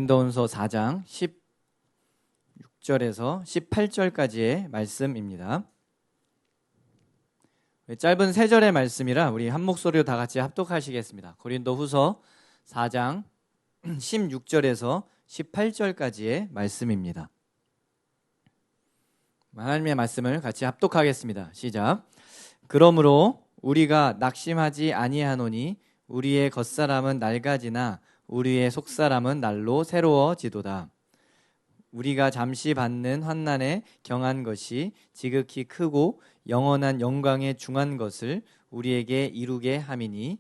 고린도후서 4장 16절에서 18절까지의 말씀입니다. 짧은 3절의 말씀이라 우리 한 목소리로 다 같이 합독하시겠습니다. 고린도후서 4장 16절에서 18절까지의 말씀입니다. 하나님의 말씀을 같이 합독하겠습니다. 시작. 그러므로 우리가 낙심하지 아니하노니 우리의 겉사람은 낡아지나 우리의 속사람은 날로 새로워지도다. 우리가 잠시 받는 환난에 경한 것이 지극히 크고 영원한 영광에 중한 것을 우리에게 이루게 함이니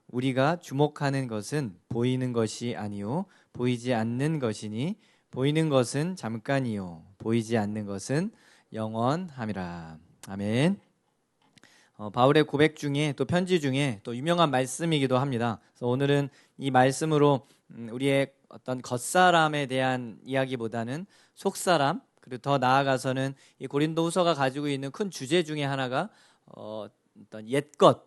우리가 주목하는 것은 보이는 것이 아니요 보이지 않는 것이니 보이는 것은 잠깐이요 보이지 않는 것은 영원함이라. 아멘. 바울의 고백 중에 또 편지 중에 또 유명한 말씀이기도 합니다. 그래서 오늘은 이 말씀으로 우리의 어떤 겉사람에 대한 이야기보다는 속사람, 그리고 더 나아가서는 이 고린도후서가 가지고 있는 큰 주제 중에 하나가 어떤 옛것,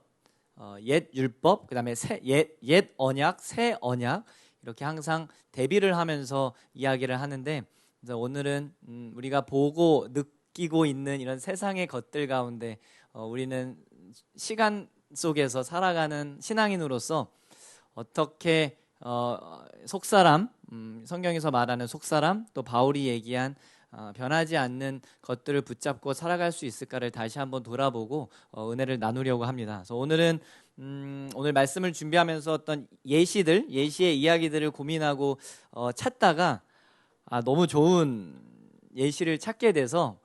옛 율법, 그다음에 옛 언약, 새 언약, 이렇게 항상 대비를 하면서 이야기를 하는데, 그래서 오늘은 우리가 보고 느끼고 있는 이런 세상의 것들 가운데 우리는 시간 속에서 살아가는 신앙인으로서 어떻게 속사람, 성경에서 말하는 속사람, 또 바울이 얘기한 변하지 않는 것들을 붙잡고 살아갈 수 있을까를 다시 한번 돌아보고 은혜를 나누려고 합니다. 그래서 오늘은 오늘 말씀을 준비하면서 어떤 예시의 이야기들을 고민하고 찾다가 너무 좋은 예시를 찾게 돼서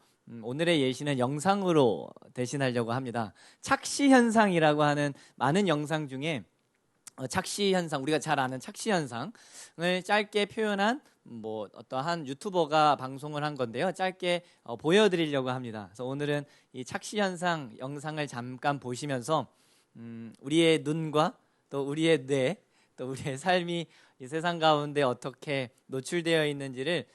오늘의 예시는 영상으로 대신하려고 합니다. 착시 현상이라고 하는 많은 영상 중에 착시 현상, 우리가 잘 아는 착시 현상을 짧게 표현한 어떠한 유튜버가 방송을 한 건데요. 짧게 보여드리려고 합니다. 그래서 오늘은 이 착시 현상 영상을 잠깐 보시면서 우리의 눈과 또 우리의 뇌, 또 우리의 삶이 이 세상 가운데 어떻게 노출되어 있는지를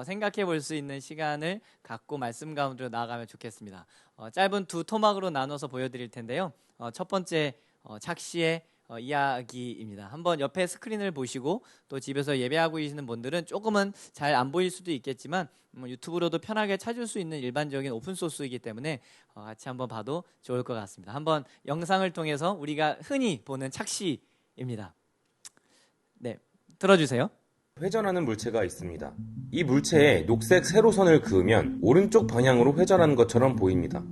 생각해 볼 수 있는 시간을 갖고 말씀 가운데로 나아가면 좋겠습니다. 짧은 두 토막으로 나눠서 보여드릴 텐데요. 첫 번째 착시의 이야기입니다. 한번 옆에 스크린을 보시고 또 집에서 예배하고 계시는 분들은 조금은 잘 안 보일 수도 있겠지만 유튜브로도 편하게 찾을 수 있는 일반적인 오픈소스이기 때문에 같이 한번 봐도 좋을 것 같습니다. 한번 영상을 통해서 우리가 흔히 보는 착시입니다. 네, 틀어주세요. 회전하는 물체가 있습니다. 이 물체에 녹색 세로선을 그으면 오른쪽 방향으로 회전하는 것처럼 보입니다.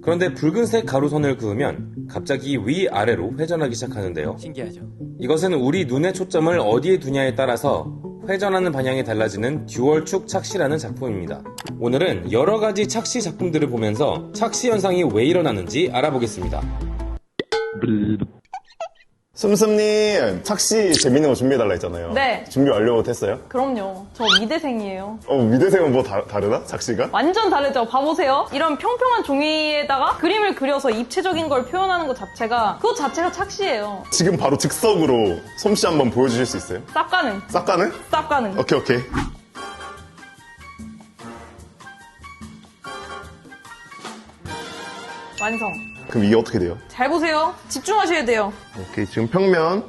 그런데 붉은색 가로선을 그으면 갑자기 위아래로 회전하기 시작하는데요. 신기하죠? 이것은 우리 눈의 초점을 어디에 두냐에 따라서 회전하는 방향이 달라지는 듀얼축 착시라는 작품입니다. 오늘은 여러 가지 착시 작품들을 보면서 착시 현상이 왜 일어나는지 알아보겠습니다. 슴슴님, 착시 재밌는 거 준비해달라 했잖아요. 네. 준비 완료 됐어요? 그럼요. 저 미대생이에요. 미대생은 뭐 다르나? 착시가? 완전 다르죠. 봐보세요. 이런 평평한 종이에다가 그림을 그려서 입체적인 걸 표현하는 것 자체가 그것 자체가 착시예요. 지금 바로 즉석으로 솜씨 한번 보여주실 수 있어요? 싹 가능. 싹 가는? 싹 가능. 오케이. 완성. 그럼 이게 어떻게 돼요? 잘 보세요. 집중하셔야 돼요. 오케이, 지금 평면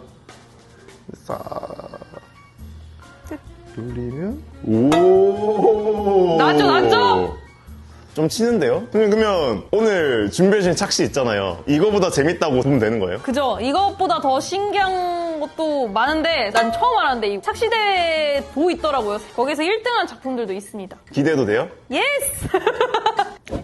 싹 돌리면 오 나죠? 좀 치는데요? 그러면 오늘 준비해주신 착시 있잖아요. 이거보다 재밌다고 보면 되는 거예요? 그죠? 이것보다 더 신기한 것도 많은데 난 처음 알았는데 이 착시대도 있더라고요. 거기서 1등한 작품들도 있습니다. 기대도 돼요? 예스!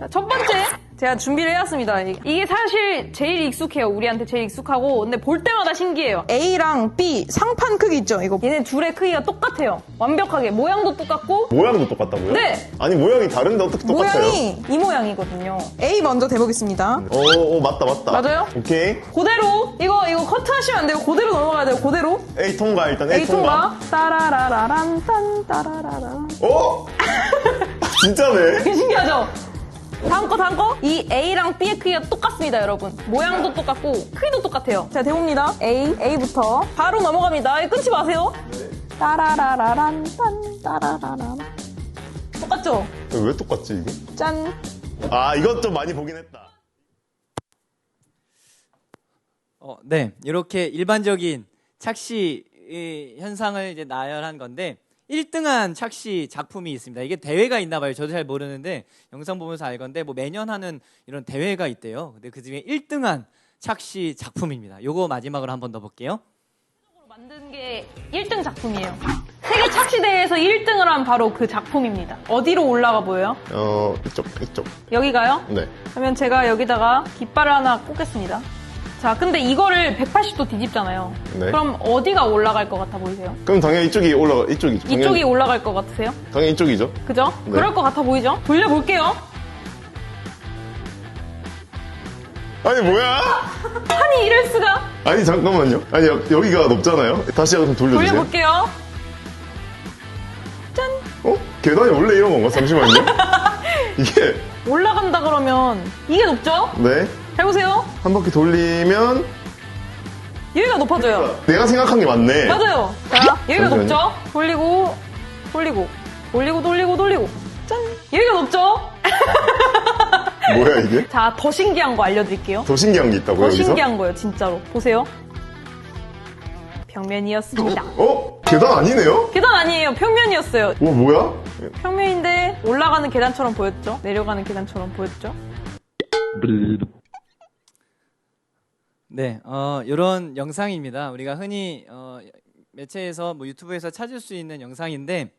첫 번째 제가 준비를 해왔습니다. 이게 사실 제일 익숙해요. 우리한테 제일 익숙하고 근데 볼 때마다 신기해요. A랑 B 상판 크기 있죠? 이거 얘네 둘의 크기가 똑같아요. 완벽하게 모양도 똑같고 모양도 똑같다고요? 네! 아니 모양이 다른데 어떻게 똑같아요? 모양이 이 모양이거든요. A 먼저 대보겠습니다. 오 맞다 맞아요? 오케이 그대로 이거 커트하시면 안 돼요. 그대로 넘어가야 돼요. 그대로 A 통과 일단 A 통과 따라라라란 딴 따라라란 어? 진짜네? 되게 신기하죠? 다음 거. 이 A랑 B의 크기가 똑같습니다, 여러분. 모양도 똑같고 크기도 똑같아요. 자, 대봅니다. A부터 바로 넘어갑니다. 끊지 마세요. 따라라라란 딴 따라라란 똑같죠? 왜 똑같지 이게? 짠. 이것 좀 많이 보긴 했다. 네, 이렇게 일반적인 착시 현상을 이제 나열한 건데 1등한 착시 작품이 있습니다. 이게 대회가 있나 봐요. 저도 잘 모르는데 영상 보면서 알건데 뭐 매년 하는 이런 대회가 있대요. 근데 그중에 1등한 착시 작품입니다. 요거 마지막으로 한 번 더 볼게요. 만든 게 1등 작품이에요. 세계 착시 대회에서 1등을 한 바로 그 작품입니다. 어디로 올라가 보여요? 이쪽. 여기가요? 네. 그러면 제가 여기다가 깃발을 하나 꽂겠습니다. 자, 근데 이거를 180도 뒤집잖아요. 네. 그럼 어디가 올라갈 것 같아 보이세요? 그럼 당연히 이쪽이죠. 이쪽이 올라갈 것 같으세요? 당연히 이쪽이죠. 그죠? 네. 그럴 것 같아 보이죠? 돌려볼게요. 아니, 뭐야? 아니, 이럴 수가. 아니, 잠깐만요. 아니, 여기가 높잖아요. 다시 한번 돌려주세요. 돌려볼게요. 짠! 계단이 원래 이런 건가? 잠시만요. 이게, 올라간다 그러면 이게 높죠? 네. 해보세요. 한 바퀴 돌리면, 여기가 높아져요. 내가 생각한 게 맞네. 맞아요. 자, 여기가 잠시만요. 높죠? 돌리고. 짠! 여기가 높죠? 뭐야, 이게? 자, 더 신기한 거 알려드릴게요. 더 신기한 게 있다고요, 더 여기서? 신기한 거예요, 진짜로. 보세요. 평면이었습니다. 계단 아니네요? 계단 아니에요. 평면이었어요. 와, 뭐야? 평면인데 올라가는 계단처럼 보였죠? 내려가는 계단처럼 보였죠? 네, 이런 영상입니다. 우리가 흔히 매체에서 뭐 유튜브에서 찾을 수 있는 영상인데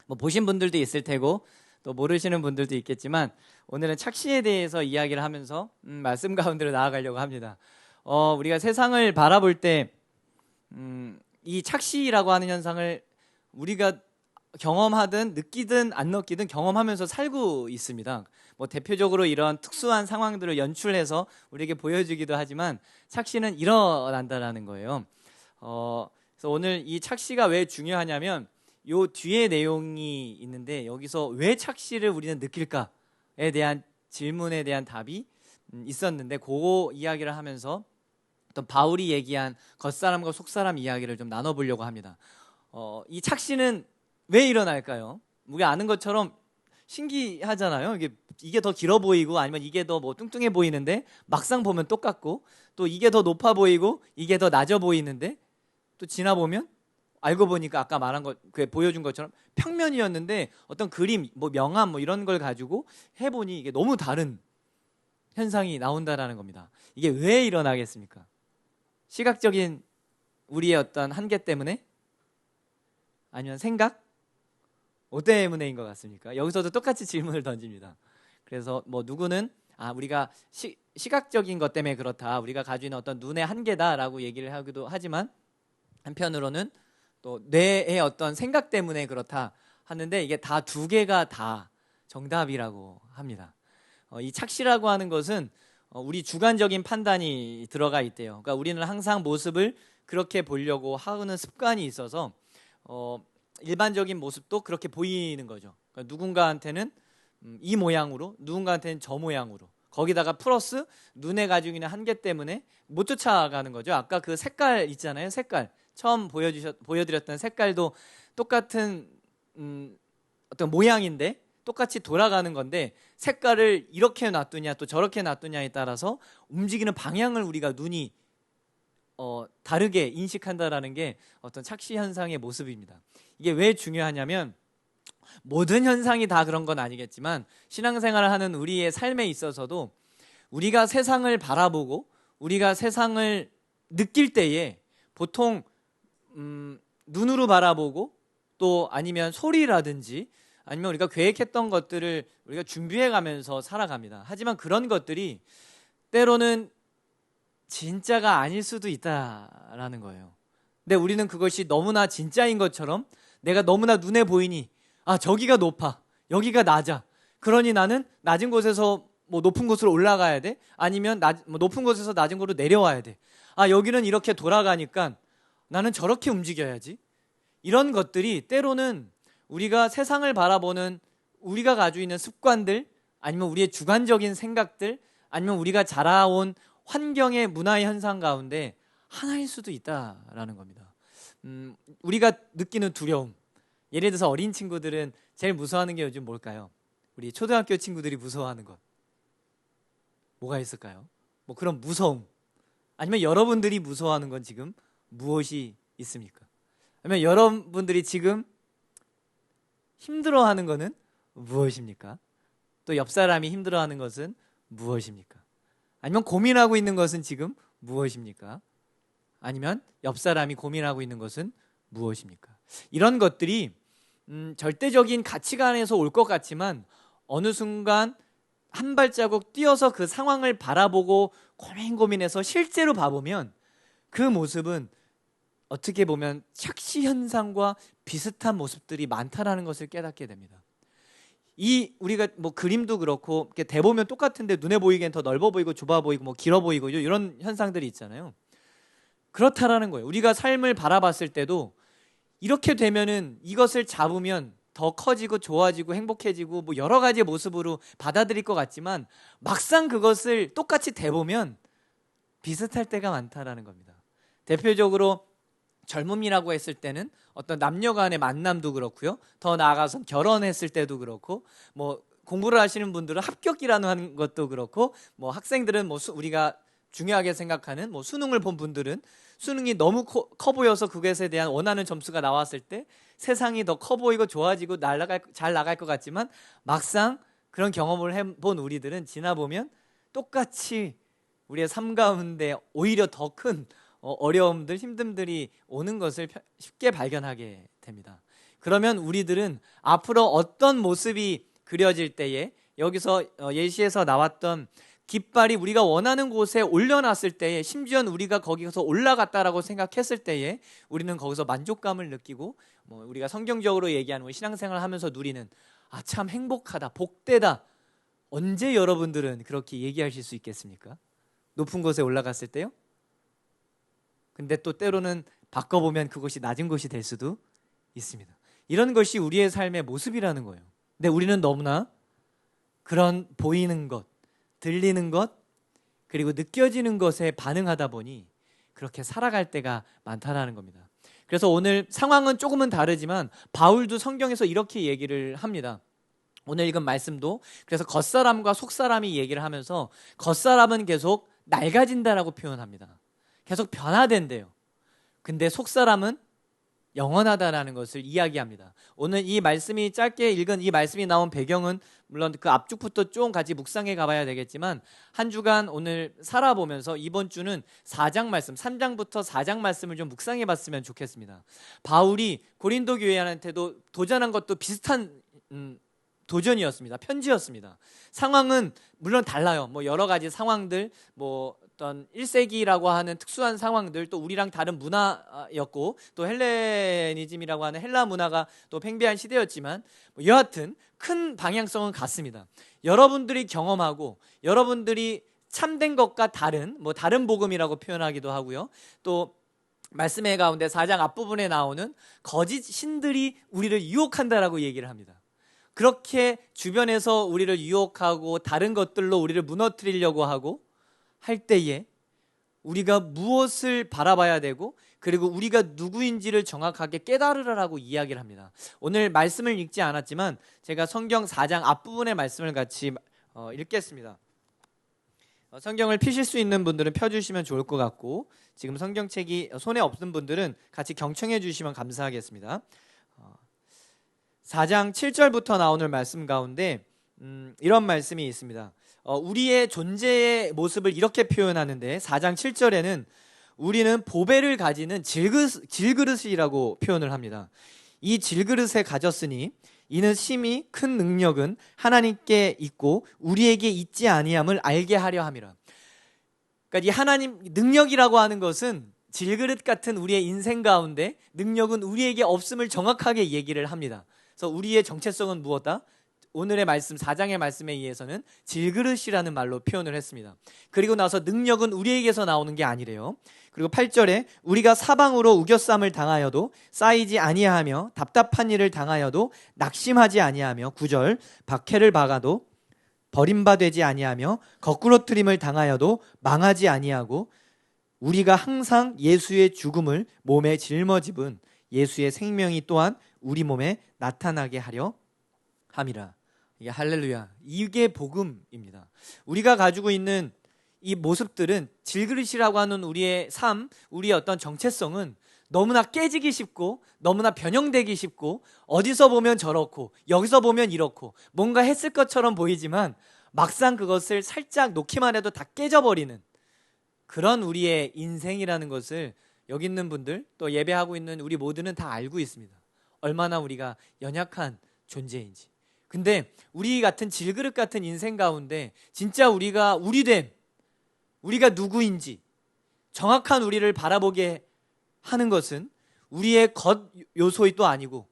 뭐 보신 분들도 있을 테고 또 모르시는 분들도 있겠지만 오늘은 착시에 대해서 이야기를 하면서 말씀 가운데로 나아가려고 합니다. 우리가 세상을 바라볼 때 이 착시라고 하는 현상을 우리가 경험하든 느끼든 안 느끼든 경험하면서 살고 있습니다. 뭐 대표적으로 이런 특수한 상황들을 연출해서 우리에게 보여주기도 하지만 착시는 일어난다라는 거예요. 그래서 오늘 이 착시가 왜 중요하냐면 요 뒤에 내용이 있는데 여기서 왜 착시를 우리는 느낄까에 대한 질문에 대한 답이 있었는데 그 이야기를 하면서 어떤 바울이 얘기한 겉사람과 속사람 이야기를 좀 나눠보려고 합니다. 이 착시는 왜 일어날까요? 우리가 아는 것처럼 신기하잖아요. 이게 더 길어 보이고 아니면 이게 더 뭐 뚱뚱해 보이는데 막상 보면 똑같고 또 이게 더 높아 보이고 이게 더 낮아 보이는데 또 지나 보면 알고 보니까 아까 말한 것, 그 보여준 것처럼 평면이었는데 어떤 그림, 뭐 명암 뭐 이런 걸 가지고 해보니 이게 너무 다른 현상이 나온다라는 겁니다. 이게 왜 일어나겠습니까? 시각적인 우리의 어떤 한계 때문에? 아니면 생각? 뭐 때문에인 것 같습니까? 여기서도 똑같이 질문을 던집니다. 그래서 뭐 누구는 우리가 시각적인 것 때문에 그렇다. 우리가 가지고 있는 어떤 눈의 한계다라고 얘기를 하기도 하지만 한편으로는 또 뇌의 어떤 생각 때문에 그렇다 하는데 이게 다 두 개가 다 정답이라고 합니다. 이 착시라고 하는 것은 우리 주관적인 판단이 들어가 있대요. 그러니까 우리는 항상 모습을 그렇게 보려고 하는 습관이 있어서 일반적인 모습도 그렇게 보이는 거죠. 그러니까 누군가한테는 이 모양으로, 누군가한테는 저 모양으로. 거기다가 플러스 눈에 가지고 있는 한계 때문에 못 쫓아가는 거죠. 아까 그 색깔 있잖아요. 색깔. 처음 보여드렸던 색깔도 똑같은 어떤 모양인데 똑같이 돌아가는 건데 색깔을 이렇게 놔두냐 또 저렇게 놔두냐에 따라서 움직이는 방향을 우리가 눈이 다르게 인식한다라는 게 어떤 착시 현상의 모습입니다. 이게 왜 중요하냐면 모든 현상이 다 그런 건 아니겠지만 신앙생활을 하는 우리의 삶에 있어서도 우리가 세상을 바라보고 우리가 세상을 느낄 때에 보통 눈으로 바라보고 또 아니면 소리라든지 아니면 우리가 계획했던 것들을 우리가 준비해 가면서 살아갑니다. 하지만 그런 것들이 때로는 진짜가 아닐 수도 있다라는 거예요. 근데 우리는 그것이 너무나 진짜인 것처럼 내가 너무나 눈에 보이니 저기가 높아 여기가 낮아 그러니 나는 낮은 곳에서 뭐 높은 곳으로 올라가야 돼 아니면 높은 곳에서 낮은 곳으로 내려와야 돼 여기는 이렇게 돌아가니까 나는 저렇게 움직여야지 이런 것들이 때로는 우리가 세상을 바라보는 우리가 가지고 있는 습관들 아니면 우리의 주관적인 생각들 아니면 우리가 자라온 환경의 문화의 현상 가운데 하나일 수도 있다라는 겁니다. 우리가 느끼는 두려움 예를 들어서 어린 친구들은 제일 무서워하는 게 요즘 뭘까요? 우리 초등학교 친구들이 무서워하는 것 뭐가 있을까요? 뭐 그런 무서움 아니면 여러분들이 무서워하는 건 지금 무엇이 있습니까? 아니면 여러분들이 지금 힘들어하는 것은 무엇입니까? 또 옆 사람이 힘들어하는 것은 무엇입니까? 아니면 고민하고 있는 것은 지금 무엇입니까? 아니면 옆 사람이 고민하고 있는 것은 무엇입니까? 이런 것들이 절대적인 가치관에서 올 것 같지만 어느 순간 한 발자국 뛰어서 그 상황을 바라보고 고민해서 실제로 봐보면 그 모습은 어떻게 보면 착시 현상과 비슷한 모습들이 많다라는 것을 깨닫게 됩니다. 우리가 뭐 그림도 그렇고 이렇게 대보면 똑같은데 눈에 보이기엔 더 넓어 보이고 좁아 보이고 뭐 길어 보이고 이런 현상들이 있잖아요. 그렇다라는 거예요. 우리가 삶을 바라봤을 때도 이렇게 되면은 이것을 잡으면 더 커지고 좋아지고 행복해지고 뭐 여러 가지 모습으로 받아들일 것 같지만 막상 그것을 똑같이 대보면 비슷할 때가 많다라는 겁니다. 대표적으로 젊음이라고 했을 때는 어떤 남녀 간의 만남도 그렇고요. 더 나아가서 결혼했을 때도 그렇고 뭐 공부를 하시는 분들은 합격이라는 것도 그렇고 뭐 학생들은 뭐 우리가 중요하게 생각하는 뭐 수능을 본 분들은 수능이 너무 커 보여서 그것에 대한 원하는 점수가 나왔을 때 세상이 더 커 보이고 좋아지고 잘 나갈 것 같지만 막상 그런 경험을 해본 우리들은 지나보면 똑같이 우리의 삶 가운데 오히려 더 큰 어려움들, 힘듦들이 오는 것을 쉽게 발견하게 됩니다. 그러면 우리들은 앞으로 어떤 모습이 그려질 때에 여기서 예시에서 나왔던 깃발이 우리가 원하는 곳에 올려놨을 때에 심지어 우리가 거기서 올라갔다라고 생각했을 때에 우리는 거기서 만족감을 느끼고 뭐 우리가 성경적으로 얘기하는 신앙생활을 하면서 누리는 참 행복하다, 복되다. 언제 여러분들은 그렇게 얘기하실 수 있겠습니까? 높은 곳에 올라갔을 때요? 근데 또 때로는 바꿔보면 그곳이 낮은 곳이 될 수도 있습니다. 이런 것이 우리의 삶의 모습이라는 거예요. 근데 우리는 너무나 그런 보이는 것, 들리는 것, 그리고 느껴지는 것에 반응하다 보니 그렇게 살아갈 때가 많다라는 겁니다. 그래서 오늘 상황은 조금은 다르지만 바울도 성경에서 이렇게 얘기를 합니다. 오늘 읽은 말씀도 그래서 겉사람과 속사람이 얘기를 하면서 겉사람은 계속 낡아진다라고 표현합니다. 계속 변화된대요. 근데 속사람은 영원하다라는 것을 이야기합니다. 오늘 이 말씀이 짧게 읽은 이 말씀이 나온 배경은 물론 그 앞쪽부터 좀 같이 묵상해 가봐야 되겠지만 한 주간 오늘 살아보면서 이번 주는 4장 말씀, 3장부터 4장 말씀을 좀 묵상해 봤으면 좋겠습니다. 바울이 고린도 교회한테도 도전한 것도 비슷한 도전이었습니다. 편지였습니다. 상황은 물론 달라요. 뭐 여러 가지 상황들, 뭐 어떤 1세기라고 하는 특수한 상황들, 또 우리랑 다른 문화였고 또 헬레니즘이라고 하는 헬라 문화가 또 팽배한 시대였지만 뭐 여하튼 큰 방향성은 같습니다. 여러분들이 경험하고 여러분들이 참된 것과 다른 뭐 다른 복음이라고 표현하기도 하고요. 또 말씀의 가운데 4장 앞부분에 나오는 거짓 신들이 우리를 유혹한다라고 얘기를 합니다. 그렇게 주변에서 우리를 유혹하고 다른 것들로 우리를 무너뜨리려고 하고 할 때에 우리가 무엇을 바라봐야 되고 그리고 우리가 누구인지를 정확하게 깨달으라고 이야기를 합니다. 오늘 말씀을 읽지 않았지만 제가 성경 4장 앞부분의 말씀을 같이 읽겠습니다. 성경을 펴실 수 있는 분들은 펴주시면 좋을 것 같고 지금 성경책이 손에 없는 분들은 같이 경청해 주시면 감사하겠습니다. 4장 7절부터 나오는 말씀 가운데 이런 말씀이 있습니다. 우리의 존재의 모습을 이렇게 표현하는데 4장 7절에는 우리는 보배를 가지는 질그릇이라고 표현을 합니다. 이 질그릇에 가졌으니 이는 심히 큰 능력은 하나님께 있고 우리에게 있지 아니함을 알게 하려 함이라. 그러니까 이 하나님 능력이라고 하는 것은 질그릇 같은 우리의 인생 가운데 능력은 우리에게 없음을 정확하게 얘기를 합니다. 그래서 우리의 정체성은 무엇이다? 오늘의 말씀 4장의 말씀에 의해서는 질그릇이라는 말로 표현을 했습니다. 그리고 나서 능력은 우리에게서 나오는 게 아니래요. 그리고 8절에 우리가 사방으로 우겨쌈을 당하여도 쌓이지 아니하며 답답한 일을 당하여도 낙심하지 아니하며 9절 박해를 박아도 버림받지 아니하며 거꾸로 트림을 당하여도 망하지 아니하고 우리가 항상 예수의 죽음을 몸에 짊어집은 예수의 생명이 또한 우리 몸에 나타나게 하려 함이라. 이게 할렐루야. 이게 복음입니다. 우리가 가지고 있는 이 모습들은 질그릇이라고 하는 우리의 삶, 우리의 어떤 정체성은 너무나 깨지기 쉽고 너무나 변형되기 쉽고 어디서 보면 저렇고 여기서 보면 이렇고 뭔가 했을 것처럼 보이지만 막상 그것을 살짝 놓기만 해도 다 깨져버리는 그런 우리의 인생이라는 것을 여기 있는 분들 또 예배하고 있는 우리 모두는 다 알고 있습니다. 얼마나 우리가 연약한 존재인지. 근데 우리 같은 질그릇 같은 인생 가운데 진짜 우리가 우리됨, 우리가 누구인지 정확한 우리를 바라보게 하는 것은 우리의 겉 요소이 또 아니고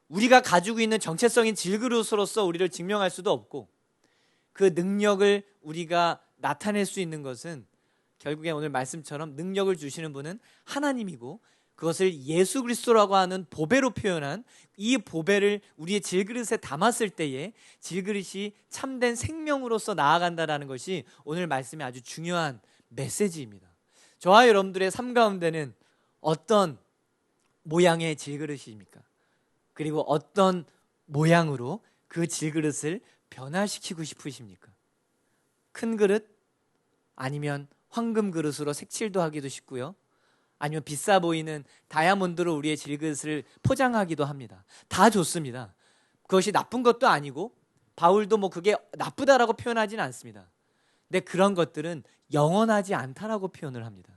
우리가 가지고 있는 정체성인 질그릇으로서 우리를 증명할 수도 없고 그 능력을 우리가 나타낼 수 있는 것은 결국에 오늘 말씀처럼 능력을 주시는 분은 하나님이고 그것을 예수 그리스도라고 하는 보배로 표현한 이 보배를 우리의 질그릇에 담았을 때에 질그릇이 참된 생명으로서 나아간다는 것이 오늘 말씀의 아주 중요한 메시지입니다. 저와 여러분들의 삶 가운데는 어떤 모양의 질그릇입니까? 그리고 어떤 모양으로 그 질그릇을 변화시키고 싶으십니까? 큰 그릇? 아니면 황금 그릇으로 색칠도 하기도 쉽고요. 아니면 비싸 보이는 다이아몬드로 우리의 질그릇을 포장하기도 합니다. 다 좋습니다. 그것이 나쁜 것도 아니고 바울도 뭐 그게 나쁘다라고 표현하지는 않습니다. 근데 그런 것들은 영원하지 않다라고 표현을 합니다.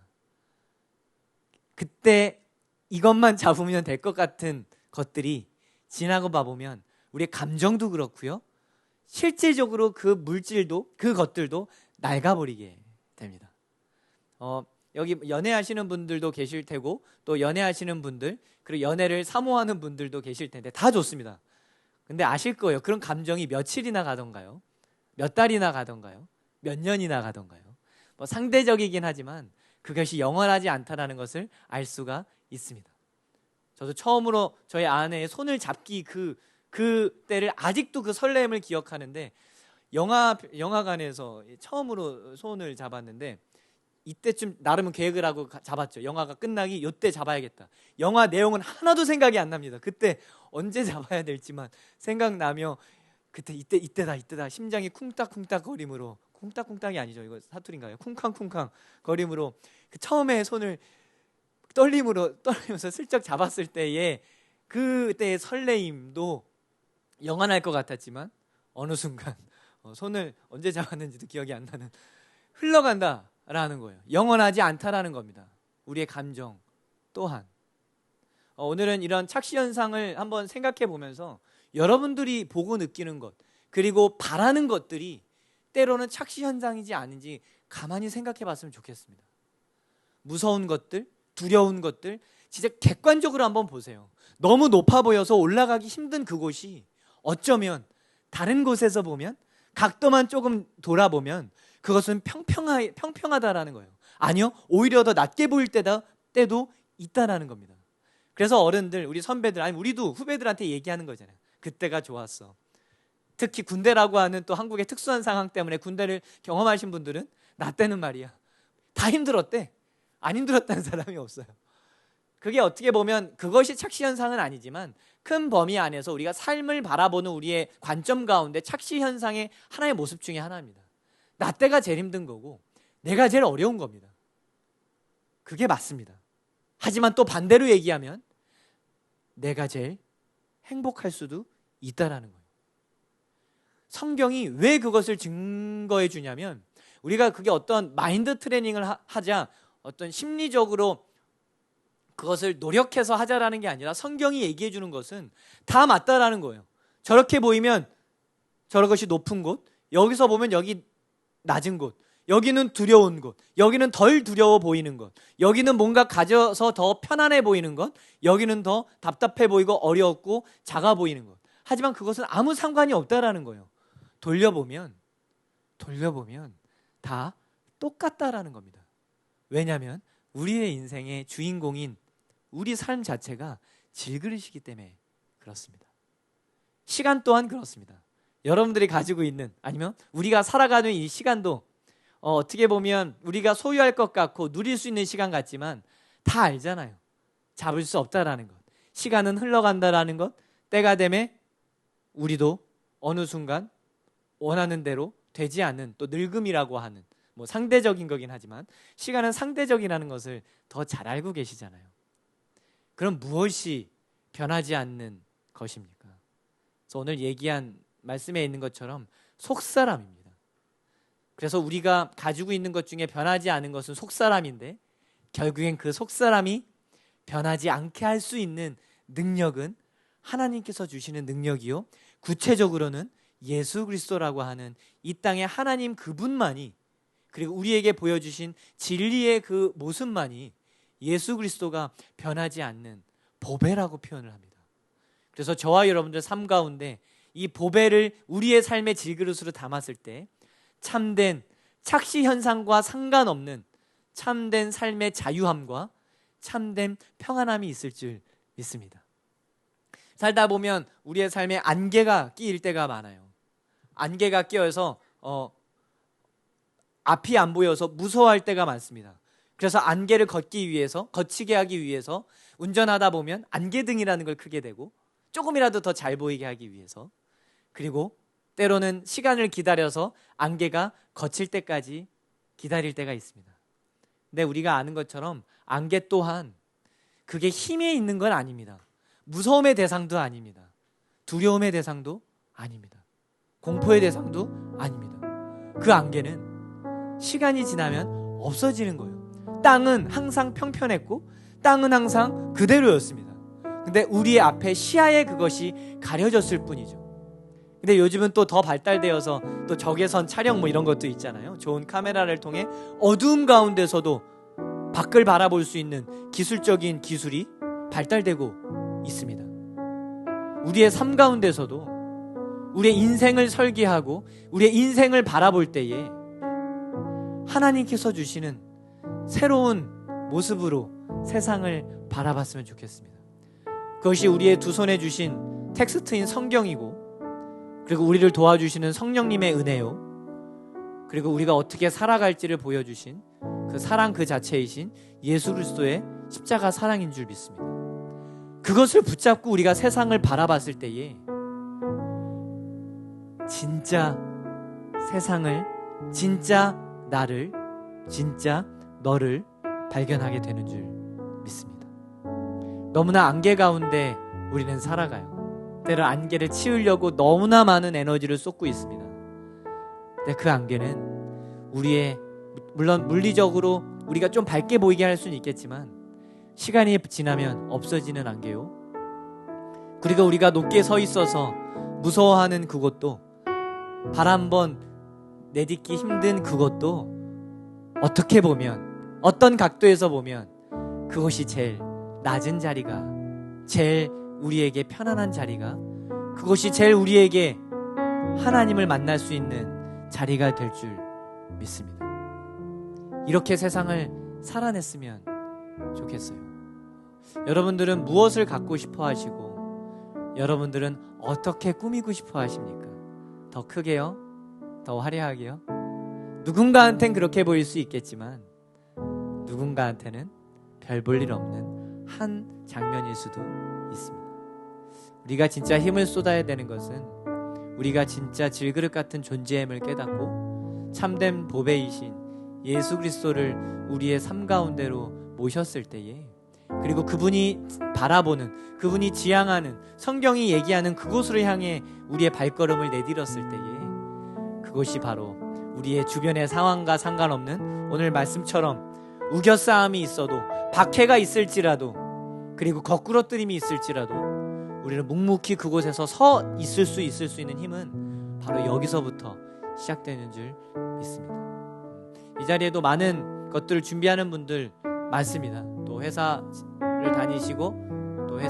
그때 이것만 잡으면 될 것 같은 것들이 지나고 봐보면 우리의 감정도 그렇고요. 실질적으로 그 물질도 그 것들도 낡아버리게 됩니다. 여기 연애하시는 분들도 계실 테고 또 연애하시는 분들 그리고 연애를 사모하는 분들도 계실 텐데 다 좋습니다. 근데 아실 거예요. 그런 감정이 며칠이나 가던가요? 몇 달이나 가던가요? 몇 년이나 가던가요? 뭐 상대적이긴 하지만 그것이 영원하지 않다라는 것을 알 수가 있습니다. 저도 처음으로 저희 아내의 손을 잡기 그 때를 아직도 그 설렘을 기억하는데 영화관에서 처음으로 손을 잡았는데 이때쯤 나름은 계획을 하고 잡았죠. 영화가 끝나기 이때 잡아야겠다. 영화 내용은 하나도 생각이 안 납니다. 그때 언제 잡아야 될지만 생각나며 그때 이때다 심장이 쿵딱쿵딱 거림으로 쿵딱쿵딱이 아니죠. 이거 사투리인가요? 쿵쾅쿵쾅 거림으로 그 처음에 손을 떨리면서 슬쩍 잡았을 때의 그때의 설레임도 영원할 것 같았지만 어느 순간 손을 언제 잡았는지도 기억이 안 나는 흘러간다라는 거예요. 영원하지 않다라는 겁니다. 우리의 감정 또한 오늘은 이런 착시 현상을 한번 생각해 보면서 여러분들이 보고 느끼는 것 그리고 바라는 것들이 때로는 착시 현상이지 아닌지 가만히 생각해 봤으면 좋겠습니다. 무서운 것들, 두려운 것들 진짜 객관적으로 한번 보세요. 너무 높아 보여서 올라가기 힘든 그곳이 어쩌면 다른 곳에서 보면 각도만 조금 돌아보면 그것은 평평하다라는 거예요. 아니요, 오히려 더 낮게 보일 때도 있다라는 겁니다. 그래서 어른들, 우리 선배들, 아니 우리도 후배들한테 얘기하는 거잖아요. 그때가 좋았어. 특히 군대라고 하는 또 한국의 특수한 상황 때문에 군대를 경험하신 분들은 나 때는 말이야 다 힘들었대. 안 힘들었다는 사람이 없어요. 그게 어떻게 보면 그것이 착시 현상은 아니지만 큰 범위 안에서 우리가 삶을 바라보는 우리의 관점 가운데 착시 현상의 하나의 모습 중에 하나입니다. 나 때가 제일 힘든 거고 내가 제일 어려운 겁니다. 그게 맞습니다. 하지만 또 반대로 얘기하면 내가 제일 행복할 수도 있다라는 거예요. 성경이 왜 그것을 증거해 주냐면 우리가 그게 어떤 마인드 트레이닝을 하자 어떤 심리적으로 그것을 노력해서 하자라는 게 아니라 성경이 얘기해 주는 것은 다 맞다라는 거예요. 저렇게 보이면 저것이 높은 곳, 여기서 보면 여기 낮은 곳, 여기는 두려운 곳, 여기는 덜 두려워 보이는 것, 여기는 뭔가 가져서 더 편안해 보이는 것, 여기는 더 답답해 보이고 어렵고 작아 보이는 것. 하지만 그것은 아무 상관이 없다라는 거예요. 돌려보면 다 똑같다라는 겁니다. 왜냐하면 우리의 인생의 주인공인 우리 삶 자체가 질그릇이기 때문에 그렇습니다. 시간 또한 그렇습니다. 여러분들이 가지고 있는 아니면 우리가 살아가는 이 시간도 어떻게 보면 우리가 소유할 것 같고 누릴 수 있는 시간 같지만 다 알잖아요. 잡을 수 없다라는 것. 시간은 흘러간다라는 것. 때가 되면 우리도 어느 순간 원하는 대로 되지 않는 또 늙음이라고 하는 뭐 상대적인 거긴 하지만 시간은 상대적이라는 것을 더 잘 알고 계시잖아요. 그럼 무엇이 변하지 않는 것입니까? 그래서 오늘 얘기한 말씀에 있는 것처럼 속사람입니다. 그래서 우리가 가지고 있는 것 중에 변하지 않은 것은 속사람인데 결국엔 그 속사람이 변하지 않게 할 수 있는 능력은 하나님께서 주시는 능력이요, 구체적으로는 예수 그리스도라고 하는 이 땅의 하나님 그분만이, 그리고 우리에게 보여주신 진리의 그 모습만이 예수 그리스도가 변하지 않는 보배라고 표현을 합니다. 그래서 저와 여러분들 삶 가운데 이 보배를 우리의 삶의 질그릇으로 담았을 때 참된 착시 현상과 상관없는 참된 삶의 자유함과 참된 평안함이 있을 줄 믿습니다. 살다 보면 우리의 삶에 안개가 끼일 때가 많아요. 안개가 끼어서 앞이 안 보여서 무서워할 때가 많습니다. 그래서 안개를 거치게 하기 위해서 운전하다 보면 안개등이라는 걸 크게 대고 조금이라도 더 잘 보이게 하기 위해서, 그리고 때로는 시간을 기다려서 안개가 거칠 때까지 기다릴 때가 있습니다. 근데 우리가 아는 것처럼 안개 또한 그게 힘에 있는 건 아닙니다. 무서움의 대상도 아닙니다. 두려움의 대상도 아닙니다. 공포의 대상도 아닙니다. 그 안개는 시간이 지나면 없어지는 거예요. 땅은 항상 평평했고 땅은 항상 그대로였습니다. 근데 우리 앞에 시야에 그것이 가려졌을 뿐이죠. 근데 요즘은 또 더 발달되어서 또 적외선 촬영 뭐 이런 것도 있잖아요. 좋은 카메라를 통해 어두움 가운데서도 밖을 바라볼 수 있는 기술적인 기술이 발달되고 있습니다. 우리의 삶 가운데서도 우리의 인생을 설계하고 우리의 인생을 바라볼 때에 하나님께서 주시는 새로운 모습으로 세상을 바라봤으면 좋겠습니다. 그것이 우리의 두 손에 주신 텍스트인 성경이고, 그리고 우리를 도와주시는 성령님의 은혜요, 그리고 우리가 어떻게 살아갈지를 보여주신 그 사랑 그 자체이신 예수 그리스도의 십자가 사랑인 줄 믿습니다. 그것을 붙잡고 우리가 세상을 바라봤을 때에 진짜 세상을, 진짜 나를, 진짜 너를 발견하게 되는 줄 믿습니다. 너무나 안개 가운데 우리는 살아가요. 때로 안개를 치우려고 너무나 많은 에너지를 쏟고 있습니다. 근데 그 안개는 우리의, 물론 물리적으로 우리가 좀 밝게 보이게 할 수는 있겠지만 시간이 지나면 없어지는 안개요, 그리고 우리가 높게 서 있어서 무서워하는 그것도, 발 한번 내딛기 힘든 그것도 어떻게 보면, 어떤 각도에서 보면 그것이 제일 낮은 자리가, 제일 우리에게 편안한 자리가, 그것이 제일 우리에게 하나님을 만날 수 있는 자리가 될 줄 믿습니다. 이렇게 세상을 살아냈으면 좋겠어요. 여러분들은 무엇을 갖고 싶어 하시고 여러분들은 어떻게 꾸미고 싶어 하십니까? 더 크게요? 더 화려하게요? 누군가한텐 그렇게 보일 수 있겠지만 누군가한테는 별 볼 일 없는 한 장면일 수도 있습니다. 우리가 진짜 힘을 쏟아야 되는 것은 우리가 진짜 질그릇 같은 존재임을 깨닫고 참된 보배이신 예수 그리스도를 우리의 삶 가운데로 모셨을 때에, 그리고 그분이 바라보는, 그분이 지향하는, 성경이 얘기하는 그곳으로 향해 우리의 발걸음을 내디뎠을 때에 그것이 바로 우리의 주변의 상황과 상관없는 오늘 말씀처럼 우겨싸움이 있어도, 박해가 있을지라도, 그리고 거꾸러뜨림이 있을지라도 우리는 묵묵히 그곳에서 서 있을 수 있는 힘은 바로 여기서부터 시작되는 줄 믿습니다. 이 자리에도 많은 것들을 준비하는 분들 많습니다. 또 회사를 다니시고 또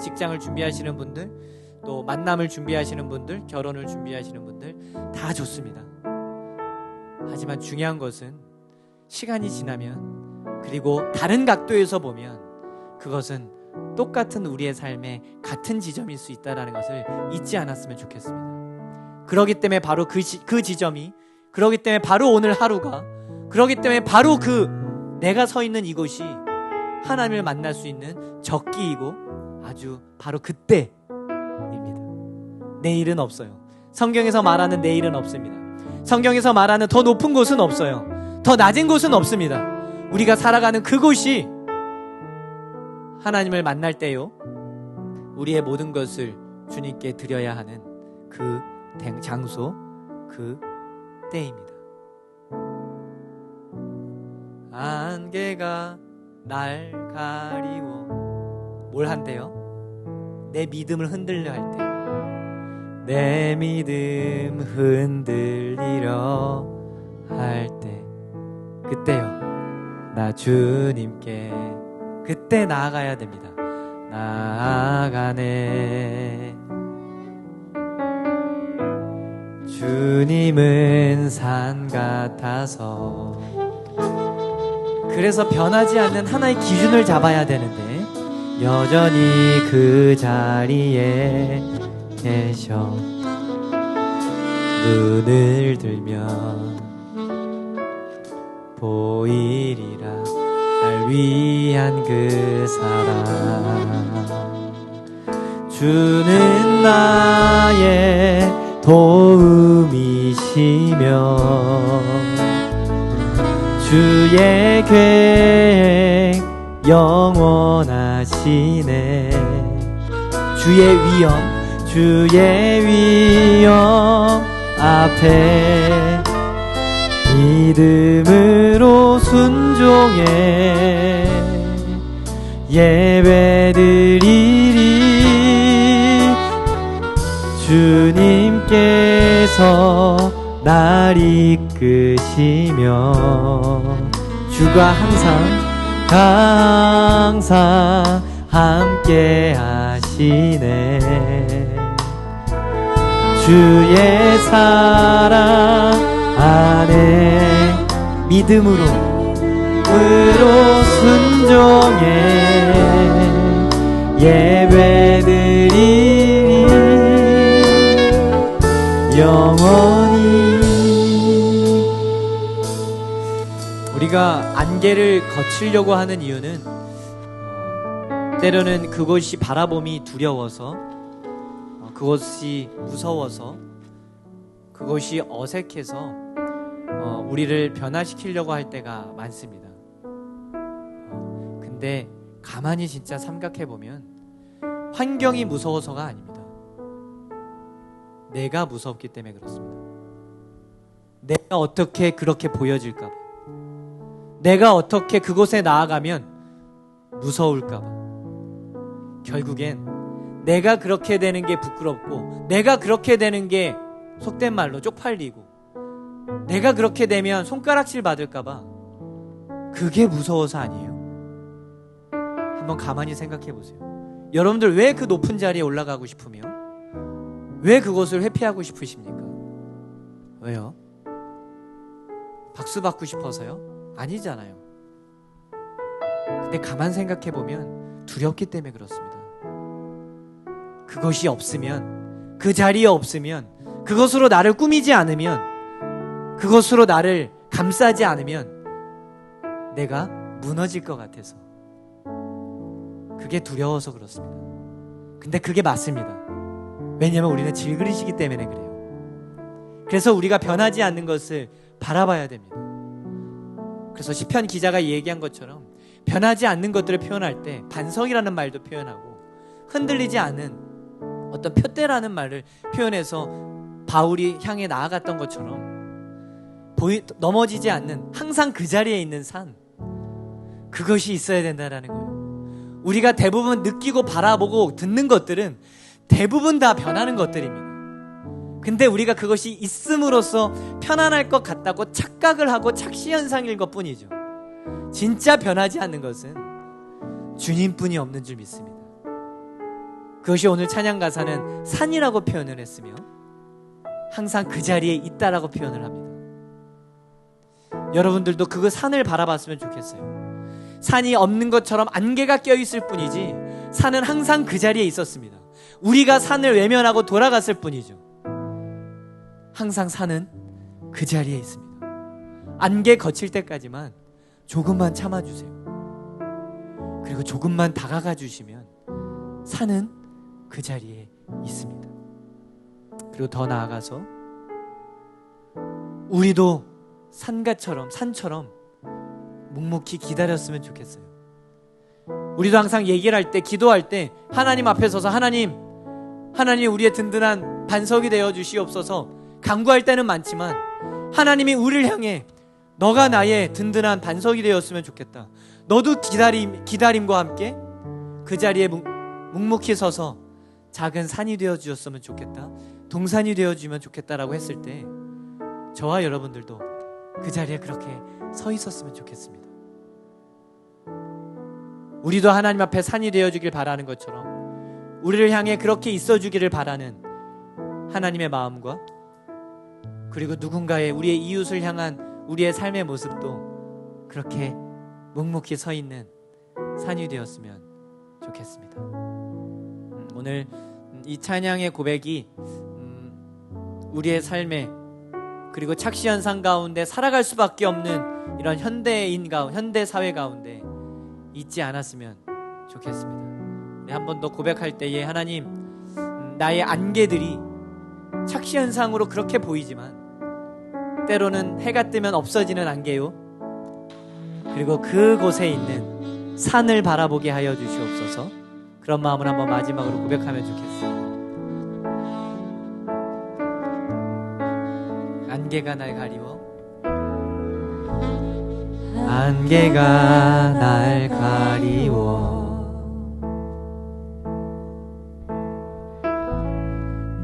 직장을 준비하시는 분들, 또 만남을 준비하시는 분들, 결혼을 준비하시는 분들 다 좋습니다. 하지만 중요한 것은 시간이 지나면, 그리고 다른 각도에서 보면 그것은 똑같은 우리의 삶에 같은 지점일 수 있다는 것을 잊지 않았으면 좋겠습니다. 그렇기 때문에 바로 그 지점이, 그렇기 때문에 바로 오늘 하루가, 그렇기 때문에 바로 내가 서 있는 이곳이 하나님을 만날 수 있는 적기이고 아주 바로 그때입니다. 내일은 없어요. 성경에서 말하는 내일은 없습니다. 성경에서 말하는 더 높은 곳은 없어요. 더 낮은 곳은 없습니다. 우리가 살아가는 그곳이 하나님을 만날 때요, 우리의 모든 것을 주님께 드려야 하는 그 장소, 그 때입니다. 안개가 날 가리워. 뭘 한대요? 내 믿음을 흔들려 할 때. 내 믿음 흔들리려 할 때. 그때요, 나 주님께 그때 나아가야 됩니다. 나아가네. 주님은 산 같아서. 그래서 변하지 않는 하나의 기준을 잡아야 되는데 여전히 그 자리에 계셔. 눈을 들면 보이리라 날 위한 그 사랑. 주는 나의 도움이시며 주의 계획 영원하시네. 주의 위엄 앞에 믿음으로 순종해 예배드리리. 주님께서 날 이끄시며 주가 항상 함께 하시네. 주의 사랑 안에 믿음으로 순종해 예배드리리. 영원히. 우리가 안개를 거치려고 하는 이유는 때로는 그것이 바라봄이 두려워서, 그것이 무서워서, 그것이 어색해서 우리를 변화시키려고 할 때가 많습니다. 근데 가만히 진짜 삼각해보면 환경이 무서워서가 아닙니다. 내가 무섭기 때문에 그렇습니다. 내가 어떻게 그렇게 보여질까봐, 내가 어떻게 그곳에 나아가면 무서울까봐, 결국엔 내가 그렇게 되는 게 부끄럽고, 내가 그렇게 되는 게 속된 말로 쪽팔리고, 내가 그렇게 되면 손가락질 받을까봐, 그게 무서워서 아니에요? 한번 가만히 생각해 보세요. 여러분들 왜 그 높은 자리에 올라가고 싶으며 왜 그곳을 회피하고 싶으십니까? 왜요? 박수 받고 싶어서요? 아니잖아요. 근데 가만 생각해 보면 두렵기 때문에 그렇습니다. 그것이 없으면, 그 자리에 없으면, 그것으로 나를 꾸미지 않으면, 그것으로 나를 감싸지 않으면 내가 무너질 것 같아서, 그게 두려워서 그렇습니다. 근데 그게 맞습니다. 왜냐하면 우리는 질그릇이기 때문에 그래요. 그래서 우리가 변하지 않는 것을 바라봐야 됩니다. 그래서 시편 기자가 얘기한 것처럼 변하지 않는 것들을 표현할 때 반성이라는 말도 표현하고, 흔들리지 않은 어떤 표대라는 말을 표현해서 바울이 향해 나아갔던 것처럼 넘어지지 않는, 항상 그 자리에 있는 산, 그것이 있어야 된다는 거예요. 우리가 대부분 느끼고 바라보고 듣는 것들은 대부분 다 변하는 것들입니다. 근데 우리가 그것이 있음으로써 편안할 것 같다고 착각을 하고 착시현상일 것뿐이죠. 진짜 변하지 않는 것은 주님뿐이 없는 줄 믿습니다. 그것이 오늘 찬양 가사는 산이라고 표현을 했으며 항상 그 자리에 있다라고 표현을 합니다. 여러분들도 그 산을 바라봤으면 좋겠어요. 산이 없는 것처럼 안개가 껴있을 뿐이지 산은 항상 그 자리에 있었습니다. 우리가 산을 외면하고 돌아갔을 뿐이죠. 항상 산은 그 자리에 있습니다. 안개 거칠 때까지만 조금만 참아주세요. 그리고 조금만 다가가 주시면 산은 그 자리에 있습니다. 그리고 더 나아가서 우리도 산처럼 묵묵히 기다렸으면 좋겠어요. 우리도 항상 얘기를 할 때, 기도할 때 하나님 앞에 서서 하나님 우리의 든든한 반석이 되어 주시옵소서 간구할 때는 많지만 하나님이 우리를 향해 너가 나의 든든한 반석이 되었으면 좋겠다. 너도 기다림과 함께 그 자리에 묵묵히 서서 작은 산이 되어 주었으면 좋겠다. 동산이 되어 주면 좋겠다라고 했을 때 저와 여러분들도 그 자리에 그렇게 서 있었으면 좋겠습니다. 우리도 하나님 앞에 산이 되어 주길 바라는 것처럼 우리를 향해 그렇게 있어 주기를 바라는 하나님의 마음과 그리고 누군가의 우리의 이웃을 향한 우리의 삶의 모습도 그렇게 묵묵히 서 있는 산이 되었으면 좋겠습니다. 오늘 이 찬양의 고백이 우리의 삶에 그리고 착시현상 가운데 살아갈 수밖에 없는 이런 현대 사회 가운데 있지 않았으면 좋겠습니다. 한 번 더 고백할 때에 하나님, 나의 안개들이 착시현상으로 그렇게 보이지만 때로는 해가 뜨면 없어지는 안개요, 그리고 그곳에 있는 산을 바라보게 하여 주시옵소서. 그런 마음을 한번 마지막으로 고백하면 좋겠습니다. 안개가 날 가리워, 안개가 날 가리워,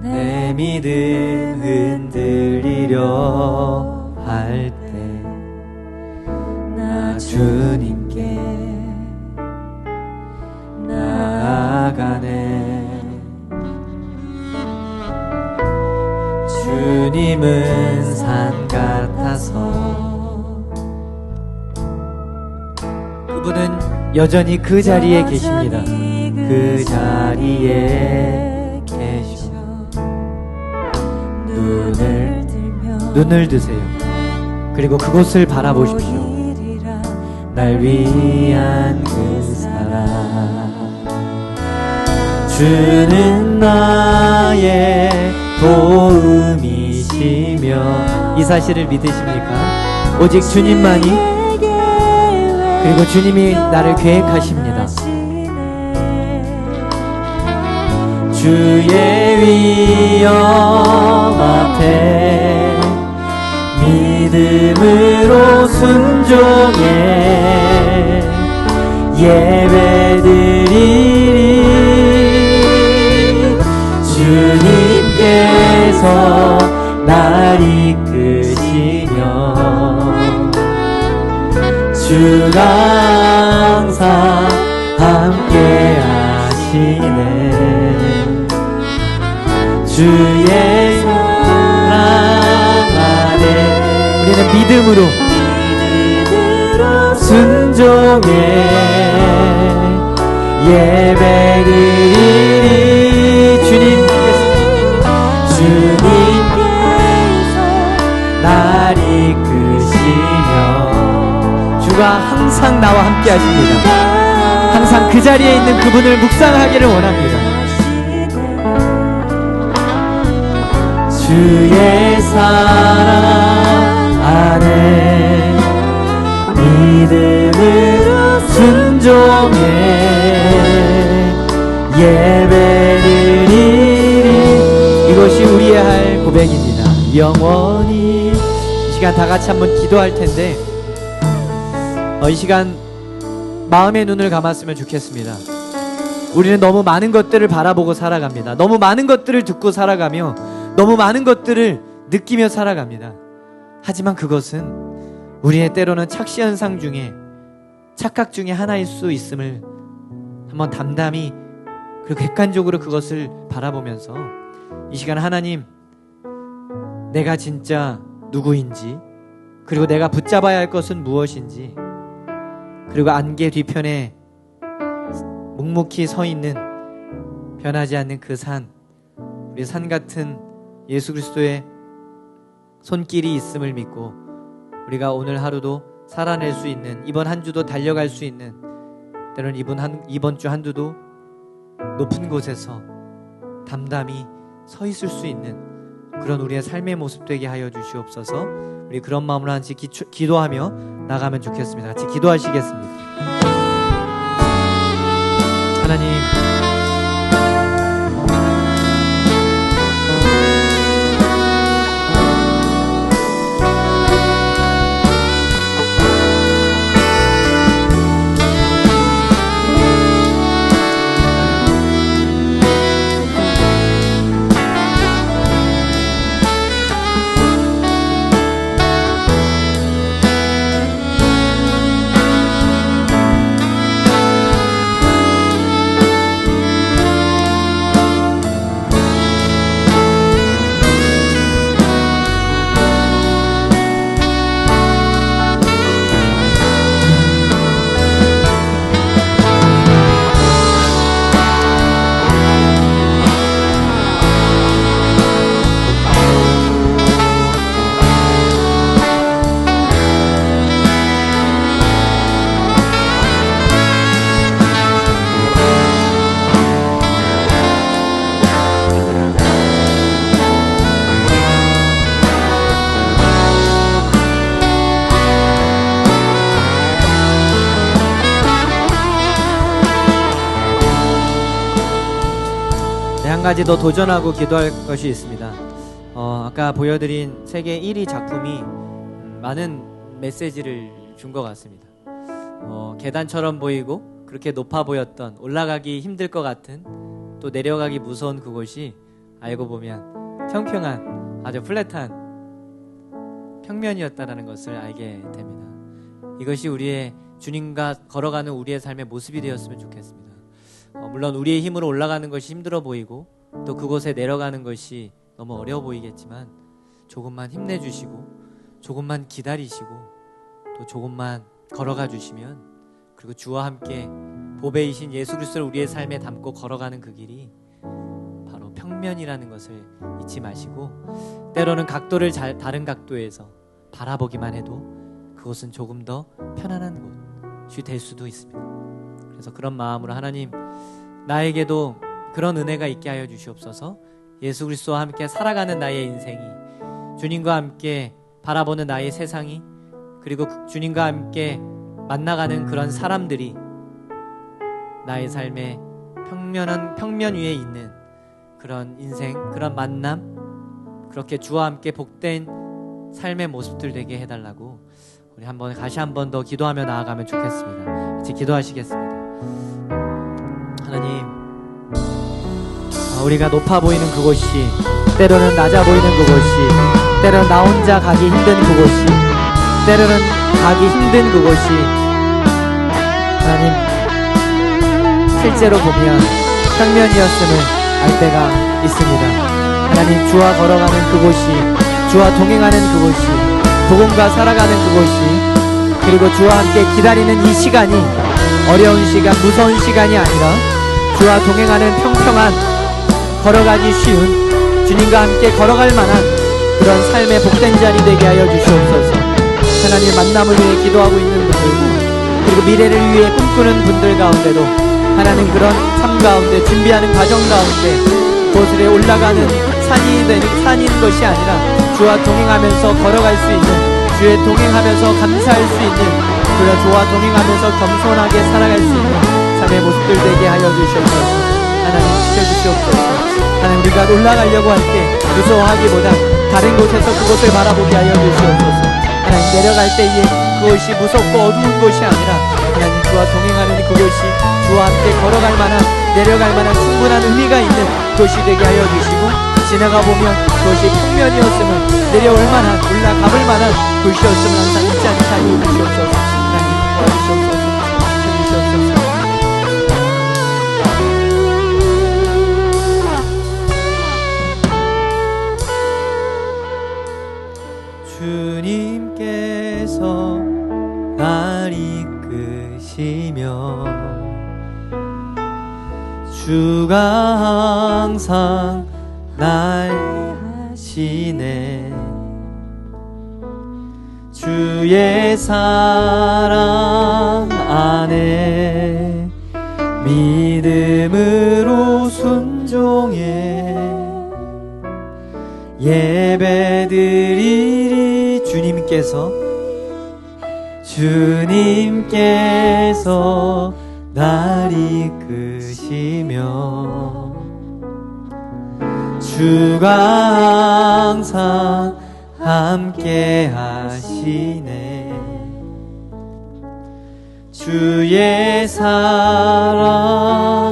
내 믿음 흔들리려 할 때 나 주님께 나아가네. 주님은 산 같아서 그분은 여전히 그 자리에 계십니다. 그 자리에 계셔. 눈을 드세요. 그리고 그곳을 바라보십시오. 날 위한 그 사랑, 주는 나의 도움이시며. 이 사실을 믿으십니까? 오직 주님만이, 그리고 주님이 나를 계획하십니다. 주의 위엄 앞에 믿음으로 순종해 예배드리리. 주님께서 날 이끄시며 주가 항상 함께 하시네. 주의 사랑 안에 우리는 믿음으로 순종해 예배드리리. 주님께서 날 이끄시며 주가 항상 나와 함께 하십니다. 항상 그 자리에 있는 그분을 묵상하기를 원합니다. 주의 사랑 안에 믿음으로 순종해 예배드리리. 이것이 우리의 할 고백입니다. 영원히. 이 시간 다 같이 한번 기도할 텐데 이 시간 마음의 눈을 감았으면 좋겠습니다. 우리는 너무 많은 것들을 바라보고 살아갑니다. 너무 많은 것들을 듣고 살아가며 너무 많은 것들을 느끼며 살아갑니다. 하지만 그것은 우리의 때로는 착시현상 중에 착각 중에 하나일 수 있음을 한번 담담히 그리고 객관적으로 그것을 바라보면서 이 시간 하나님, 내가 진짜 누구인지, 그리고 내가 붙잡아야 할 것은 무엇인지, 그리고 안개 뒤편에 묵묵히 서 있는 변하지 않는 그 산, 우리 산 같은 예수 그리스도의 손길이 있음을 믿고 우리가 오늘 하루도 살아낼 수 있는, 이번 한 주도 달려갈 수 있는, 때로는 이번 주 한 주도 높은 곳에서 담담히 서 있을 수 있는 그런 우리의 삶의 모습 되게 하여 주시옵소서. 우리 그런 마음으로 같이 기도하며 나가면 좋겠습니다. 같이 기도하시겠습니다. 하나님, 한 가지 더 도전하고 기도할 것이 있습니다. 아까 보여드린 세계 1위 작품이 많은 메시지를 준 것 같습니다. 계단처럼 보이고 그렇게 높아 보였던, 올라가기 힘들 것 같은, 또 내려가기 무서운 그곳이 알고 보면 평평한, 아주 플랫한 평면이었다는 것을 알게 됩니다. 이것이 우리의 주님과 걸어가는 우리의 삶의 모습이 되었으면 좋겠습니다. 물론 우리의 힘으로 올라가는 것이 힘들어 보이고 또 그곳에 내려가는 것이 너무 어려워 보이겠지만, 조금만 힘내주시고 조금만 기다리시고 또 조금만 걸어가 주시면, 그리고 주와 함께 보배이신 예수 그리스도를 우리의 삶에 담고 걸어가는 그 길이 바로 평면이라는 것을 잊지 마시고, 때로는 각도를 다른 각도에서 바라보기만 해도 그곳은 조금 더 편안한 곳이 될 수도 있습니다. 그래서 그런 마음으로 하나님, 나에게도 그런 은혜가 있게 하여 주시옵소서. 예수 그리스도와 함께 살아가는 나의 인생이, 주님과 함께 바라보는 나의 세상이, 그리고 주님과 함께 만나가는 그런 사람들이 나의 삶의 평면 위에 있는 그런 인생, 그런 만남, 그렇게 주와 함께 복된 삶의 모습들 되게 해달라고 우리 다시 한 번 더 기도하며 나아가면 좋겠습니다. 같이 기도하시겠습니다. 하나님, 우리가 높아 보이는 그곳이, 때로는 낮아 보이는 그곳이, 때로는 나 혼자 가기 힘든 그곳이, 때로는 가기 힘든 그곳이, 하나님, 실제로 보면 평면이었음을 알 때가 있습니다. 하나님, 주와 걸어가는 그곳이, 주와 동행하는 그곳이, 복음과 살아가는 그곳이, 그리고 주와 함께 기다리는 이 시간이 어려운 시간, 무서운 시간이 아니라 주와 동행하는 평평한, 걸어가기 쉬운, 주님과 함께 걸어갈 만한 그런 삶의 복된 자리 되게 하여 주시옵소서. 하나님, 만남을 위해 기도하고 있는 분들과 그리고 미래를 위해 꿈꾸는 분들 가운데도 하나님, 그런 삶 가운데, 준비하는 과정 가운데 그곳에 올라가는 산인 것이 아니라 주와 동행하면서 걸어갈 수 있는, 주에 동행하면서 감사할 수 있는, 그런 주와 동행하면서 겸손하게 살아갈 수 있는 삶의 모습들 되게 하여 주시옵소서. 하나님, 지켜주시옵소서. 하나님, 우리가 올라가려고 할 때 무서워하기보다 다른 곳에서 그곳을 바라보게 하여 주시옵소서. 하나님, 내려갈 때에 그것이 무섭고 어두운 곳이 아니라 하나님, 주와 동행하는 그곳이 주와 함께 걸어갈 만한, 내려갈 만한 충분한 의미가 있는 곳이 되게 하여 주시고, 지나가 보면 그것이 평면이었음을, 내려올 만한, 올라가볼 만한 곳이었음을 항상 잊지 않게 하여 주시옵소서. 하나님, 도와주시옵소서. 주시옵소서. 주님께서 날 이끄시며 주가 항상 날 하시네. 주의 사랑 안에 믿음으로 순종해 예배드리리. 주님께서 날 이끄시며 주가 항상 함께 하시네. 주의 사랑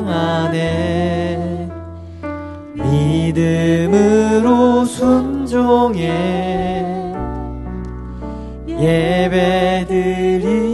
안에 믿음으로 순종해 예배드리